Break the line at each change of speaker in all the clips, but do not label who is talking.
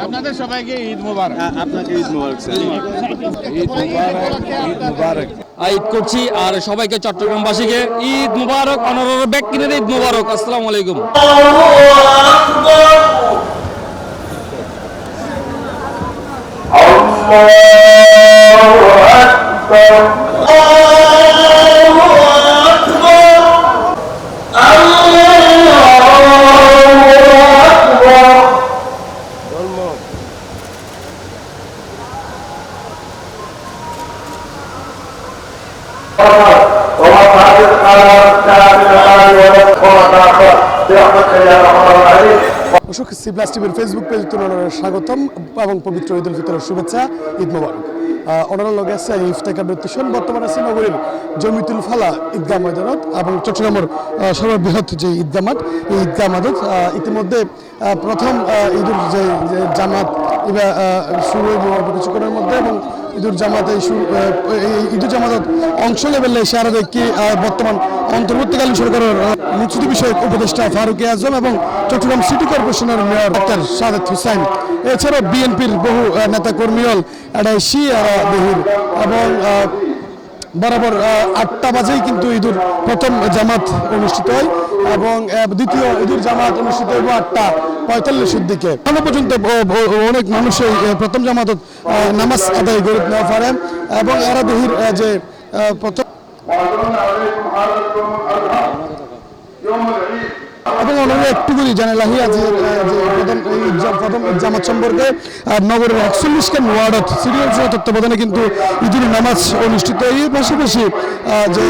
আপনাদের সবাইকে ঈদ মোবারক।
আপনাকে ঈদ মোবারক স্যার।
ঈদ মোবারক, ঈদ মোবারক।
ঈদ করছি আর সবাইকে চট্টগ্রামবাসীকে ঈদ মুবারক, অনারর ব্যাগ কিনে ঈদ মুবারক। আসসালামু আলাইকুম।
দর্শক, সি প্লাস টিভির ফেসবুক পেজ তুলনার স্বাগতম এবং পবিত্র ঈদ উল ফিতরের শুভেচ্ছা। ঈদ মোবারক। ওনারা লগে আছে ইফতেখার নুত্রিশন বর্তমানে আছে নগরীর জমিতুল ফালা ঈদগাহ ময়দানত এবং চট্টগ্রামের সর্ববৃহৎ যে ঈদগাহ মাঠ, এই ঈদগাহ মাঠত ইতিমধ্যে প্রথম ঈদুল যে জামাত শুরু হইব অল্প কিছুক্ষণের মধ্যে এবং ঈদুল জামাত এই ঈদুল জামাতত অংশ নেবেলে সে আরো দেখি বর্তমান অন্তর্বর্তীকালীন সরকারের মুক্তিযুদ্ধ বিষয়ক উপদেষ্টা ফারুক আজম এবং চট্টগ্রাম সিটি কর্পোরেশনের মেয়র ডক্টর সাদেত হুসাইন, এছাড়াও বিএনপির বহু নেতা কর্মীল এডাইসি দেহির এবং বরাবর 8টা বাজেই কিন্তু ঈদুর প্রথম জামাত অনুষ্ঠিত হয় এবং দ্বিতীয় ঈদুর জামাত অনুষ্ঠিত হইব 8:45 দিকে। এখনো পর্যন্ত অনেক মানুষ এই প্রথম জামাত নামাজ আদায় করে নেওয়া পারেন এবং এরা দেহির যে প্রথম এবং ওনারা একটু করে জানে লাহিয়া যে প্রথম জামাত সম্পর্কে নগরের 41 ওয়ার্ডত সিটি কর্পোরেশনের তত্ত্বাবধানে কিন্তু ঈদুল নামাজ অনুষ্ঠিত হয়। এর পাশাপাশি যে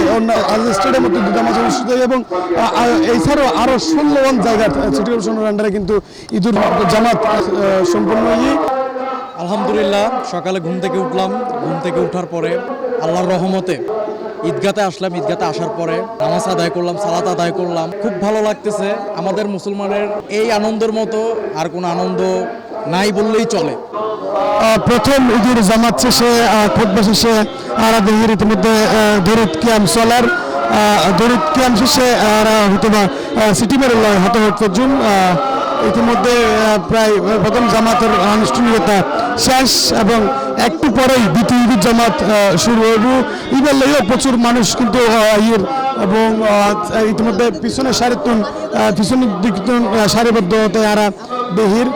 স্টেডিয়ামে কিন্তু নামাজ অনুষ্ঠিত হয় এবং এছাড়াও আরও 16 জায়গার সিটি কর্পোরেশনের আন্ডারে কিন্তু ঈদুল জামাত সম্পন্ন হয়।
আলহামদুলিল্লাহ, সকালে ঘুম থেকে উঠলাম। ঘুম থেকে ওঠার পরে আল্লাহর রহমতে ঈদগাতে আসলাম। ঈদগাতে আসার পরে নামাজ আদায় করলাম, সালাত আদায় করলাম। খুব ভালো লাগতেছে। আমাদের মুসলমানের এই আনন্দের মতো আর কোনো আনন্দ নাই বললেই চলে।
প্রথম ঈদের জামাত শেষে খুতবা শেষে আরাদেহির ইতিমধ্যে দরুদ কিয়াম চলার দরুদ কিয়াম শেষে হয়তোবা সিটি বেরোল হতহত পর্যন্ত ইতিমধ্যে প্রায় প্রথম জামাতের আনুষ্ঠানিকতা শেষ এবং একটু পরেই দ্বিতীয় ঈদের জামাত শুরু হইব। ঈদের লেগেও প্রচুর মানুষ কিন্তু ইয়ের এবং ইতিমধ্যে পিছনে পিছনের দিক সারিবদ্ধতে আরা দেহির।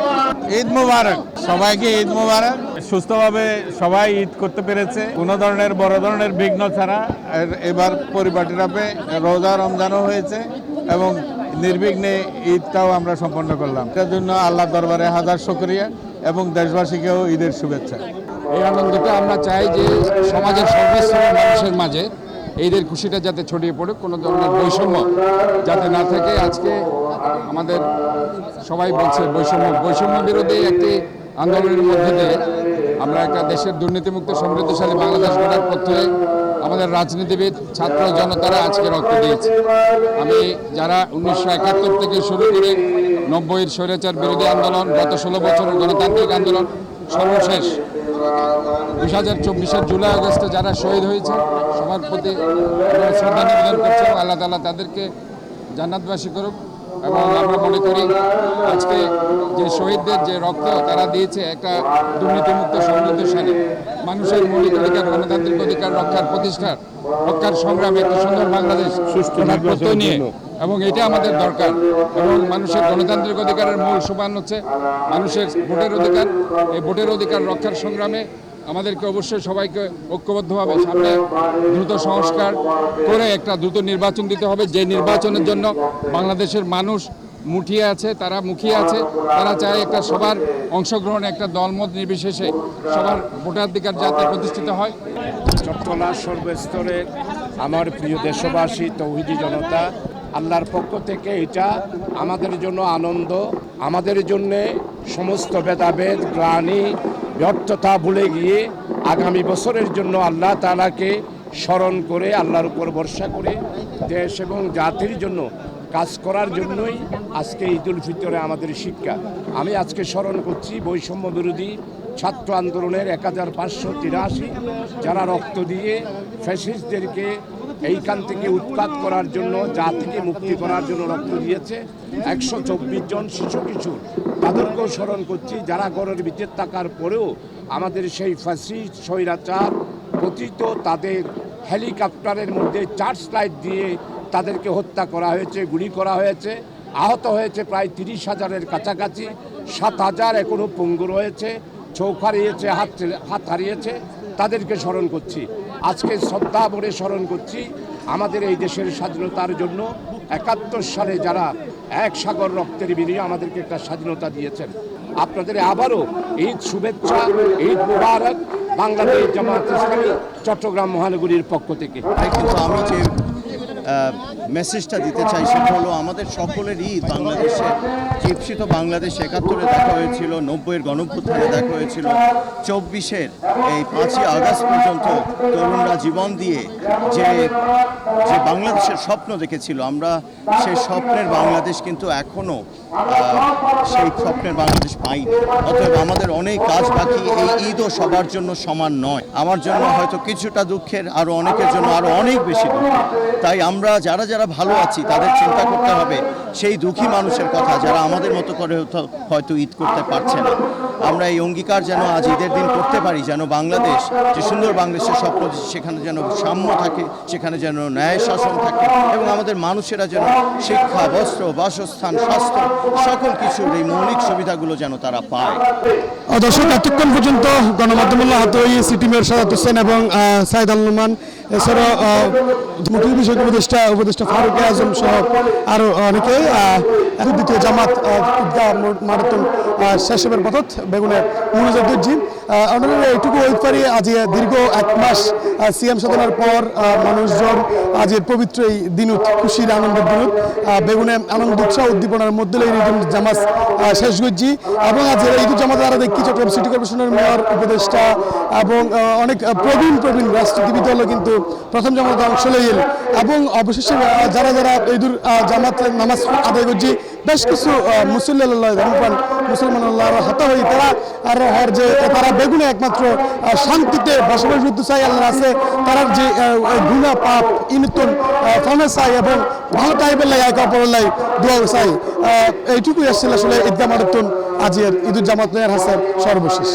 ঈদ মোবারক, সবাইকে ঈদ মোবারক। সুস্থভাবে সবাই ঈদ করতে পেরেছে, কোনো ধরনের বড় ধরনের বিঘ্ন ছাড়া। এবার পরিপাটিভাবে রোজা রমজানও হয়েছে এবং নির্বিঘ্নে ঈদটাও আমরা সম্পন্ন করলাম। এটার জন্য আল্লাহ দরবারে হাজার শুকরিয়া এবং দেশবাসীকেও ঈদের শুভেচ্ছা।
এই আনন্দটা আমরা চাই যে সমাজের সর্বস্তরের মানুষের মাঝে ঈদের খুশিটা যাতে ছড়িয়ে পড়ুক, কোনো ধরনের বৈষম্য যাতে না থাকে। আজকে আমাদের সবাই বলছে বৈষম্য বিরোধী একটি আন্দোলনের মধ্যে দিয়ে আমরা একটা দেশের দুর্নীতিমুক্ত সমৃদ্ধশালী বাংলাদেশ গড়ার পথে আমাদের রাজনীতিবিদ ছাত্র জনতারা আজকে রক্ত দিয়েছে। আমি যারা 1971 থেকে শুরু করে 90-এর স্বৈরাচার বিরোধী আন্দোলন, গত 16 বছরের গণতান্ত্রিক আন্দোলন, সর্বশেষ 2024-এর জুলাই আগস্টে যারা শহীদ হয়েছে সবার প্রতি শ্রদ্ধা নিবেদন করছে। আল্লাহ তাআলা তাদেরকে জান্নাতবাসী করুক এবং আমরা মনে করি আজকে যে শহীদদের যে রক্ত তারা দিয়েছে একটা দুর্নীতিমুক্ত সমৃদ্ধশালী মানুষের মৌলিক অধিকার, গণতান্ত্রিক অধিকার রক্ষার সংগ্রামে একটি সুন্দর বাংলাদেশ প্রত্যয় নিয়ে, এবং এটা আমাদের দরকার। এবং মানুষের গণতান্ত্রিক অধিকারের মূল সোপান হচ্ছে মানুষের ভোটের অধিকার। এই ভোটের অধিকার রক্ষার সংগ্রামে আমাদেরকে অবশ্যই সবাইকে ঐক্যবদ্ধভাবে সামনে দ্রুত সংস্কার করে একটা দ্রুত নির্বাচন দিতে হবে, যে নির্বাচনের জন্য বাংলাদেশের মানুষ মুখিয়ে আছে, তারা চায় একটা সবার অংশগ্রহণ, একটা দলমত নির্বিশেষে সবার ভোটাধিকার যাতে প্রতিষ্ঠিত হয়।
চট্টগ্রাম সর্বস্তরের আমার প্রিয় দেশবাসী, তৌহিদি জনতা, আল্লাহর পক্ষ থেকে এটা আমাদের জন্য আনন্দ, আমাদের জন্যে সমস্ত ভেদাভেদ, গ্লানি, ব্যর্থতা ভুলে গিয়ে আগামী বছরের জন্য আল্লাহ তাআলাকে স্মরণ করে, আল্লাহর উপর ভরসা করে দেশ এবং জাতির জন্য কাজ করার জন্যই আজকে ঈদুল ফিতরে আমাদের শিক্ষা। আমি আজকে স্মরণ করছি বৈষম্য বিরোধী ছাত্র আন্দোলনের 1583 যারা রক্ত দিয়ে ফ্যাসিস্টদেরকে এইখান থেকে উৎখাত করার জন্য, জাতিকে মুক্তি করার জন্য রক্ত দিয়েছে 124 জন শিশু কিশোর। তাদেরকেও স্মরণ করছি, যারা ঘরের ভিতর থাকার পরেও আমাদের সেই ফ্যাসিস্ট স্বৈরাচার পতিত তাদের হেলিকপ্টারের মধ্যে চার্জ লাইট দিয়ে তাদেরকে হত্যা করা হয়েছে, গুলি করা হয়েছে। আহত হয়েছে প্রায় 30,000-এর কাছাকাছি, 7,000 এখনও পঙ্গু রয়েছে, চোখ হারিয়েছে, হাত হারিয়েছে। তাদেরকে স্মরণ করছি। আজকে শ্রদ্ধা ভরে স্মরণ করছি আমাদের এই দেশের স্বাধীনতার জন্য 71 সালে যারা এক সাগর রক্তের বিনিময়ে আমাদেরকে একটা স্বাধীনতা দিয়েছেন। আপনাদের আবারও ঈদ শুভেচ্ছা, ঈদ মুবারক। বাংলাদেশ জামায়াত ইসলামী চট্টগ্রাম মহানগরীর পক্ষ থেকে।
কিন্তু আমি যে মেসেজটা দিতে চাই সেটা হলো আমাদের সকলের ঈদ। বাংলাদেশে জীবসিত বাংলাদেশ 71-এ দেখা হয়েছিল, 90-এর গণঅভ্যুত্থানে দেখা হয়েছিল, 24-এর এই 5ই আগস্ট পর্যন্ত তরুণরা জীবন দিয়ে যে যে বাংলাদেশের স্বপ্ন দেখেছিল, আমরা সেই স্বপ্নের বাংলাদেশ কিন্তু এখনও সেই স্বপ্নের বাংলাদেশ পাইনি। অতএব আমাদের অনেক কাজ বাকি। এই ঈদও সবার জন্য সমান নয়। আমার জন্য হয়তো কিছুটা দুঃখের, আরও অনেকের জন্য আরও অনেক বেশি দুঃখের। তাই আমরা যারা যারা ভালো আছি তাদের চিন্তা করতে হবে সেই দুঃখী মানুষের কথা, যারা আমাদের মতো করে হয়তো ঈদ করতে পারছে না। আমরা এই অঙ্গীকার যেন আজ ঈদের দিন করতে পারি, যেন বাংলাদেশ, যে সুন্দর বাংলাদেশের স্বপ্ন, সেখানে যেন সাম্য থাকে, সেখানে যেন ন্যায় শাসন থাকে, এবং আমাদের মানুষেরা যেন শিক্ষা, বস্ত্র, বাসস্থান, স্বাস্থ্য সকল কিছুর এই মৌলিক সুবিধাগুলো যেন তারা পায়।
দর্শক, এতক্ষণ পর্যন্ত গণমাধ্যমুল্লাহ হাতোই, সিটি মেয়র সাদাত হোসেন এবং সাইদ আল নুমান, এছাড়াও মুখ্য বিষয়ক উপদেষ্টা ফারুক আজম সহ আরও অনেকে দ্বিতীয় জামাত ঈদগাহ মারাথন শেষের পথত বেগুনে মনোযোগ দিচ্ছি। আমরা এইটুকু হইতে পারি, আজ দীর্ঘ 1 মাস সিএম সাধনার পর মানুষজন আজের পবিত্র এই দিনত, খুশির আনন্দের দিনত বেগুনে আনন্দ উৎসাহ উদ্দীপনার মধ্যে ঈদ জামাত শেষ করছি। এবং আজ ঈদ জামাত আরও দেখি চট্টগ্রাম সিটি কর্পোরেশনের মেয়র, উপদেষ্টা এবং অনেক প্রবীণ রাজনীতিবিদ হলো কিন্তু প্রথম জামাত অংশ লইল। এবং অবশেষে যারা যারা ঈদুল জামাত নামাজ আদায় করছি, বেশ কিছু মুসলমান হত হই তারা আর হর যে তারা বেগুনে একমাত্র শান্তিতে বসবাস করতে চাই, আল্লাহর আছে তারা যে গুনাহ পাপ ইনতুন ফনে চাই এবং ভালো টাইপের লাগে একে অপরের লাই দোয়া চাই। এইটুকুই আসছিল আসলে ঈদগাহ মারাথন আজের ঈদুল জামাত মেয়র হাসান সর্বশেষ।